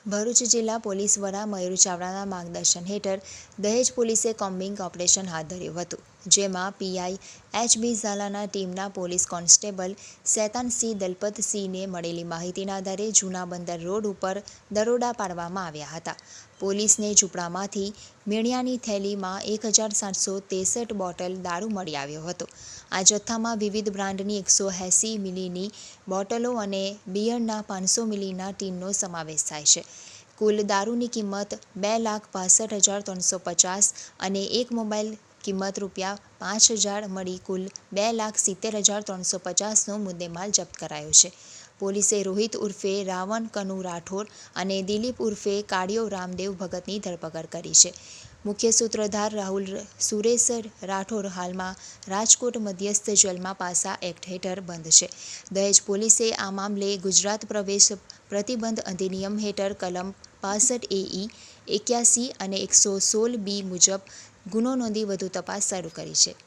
ભરૂચ જિલ્લા પોલીસ વડા મયુર ચાવડાના માર્ગદર્શન હેઠળ દહેજ પોલીસે કોમ્બિંગ ઓપરેશન હાથ ધર્યું હતું, જેમાં પીઆઈ એચ.બી. ઝાલાના ટીમના પોલીસ કોન્સ્ટેબલ શેતાનસિંહ દલપતસિંહને મળેલી માહિતીના આધારે જૂના બંદર રોડ ઉપર દરોડા પાડવામાં આવ્યા હતા. પોલીસને ઝૂંપડામાંથી મીણિયાની થેલીમાં 1763 બોટલ દારૂ મળી આવ્યો હતો. આ જથ્થામાં વિવિધ બ્રાન્ડની 180 મિલીની બોટલો અને બિયરના 500 મિલીના ટીનનો સમાવેશ થાય છે. કુલ દારૂની કિંમત ₹2,65,350 અને એક મોબાઈલ કિંમત ₹5,000 મળી કુલ ₹2,70,350નો મુદ્દેમાલ જપ્ત કરાયો છે. પોલીસે રોહિત ઉર્ફે રાવણ કનુ રાઠોડ અને દિલીપ ઉર્ફે કાળિયો રામદેવ ભગતની ધરપકડ કરી છે. મુખ્ય સૂત્રધાર રાહુલ સુરેશ રાઠોડ હાલમાં રાજકોટ મધ્યસ્થ જેલમાં પાસા એક્ટ હેઠળ બંધ છે. દહેજ પોલીસે આ મામલે ગુજરાત પ્રવેશ પ્રતિબંધ અધિનિયમ હેઠળ કલમ 65A, 81 અને 116B મુજબ ગુનો નોંધી વધુ તપાસ શરૂ કરી છે.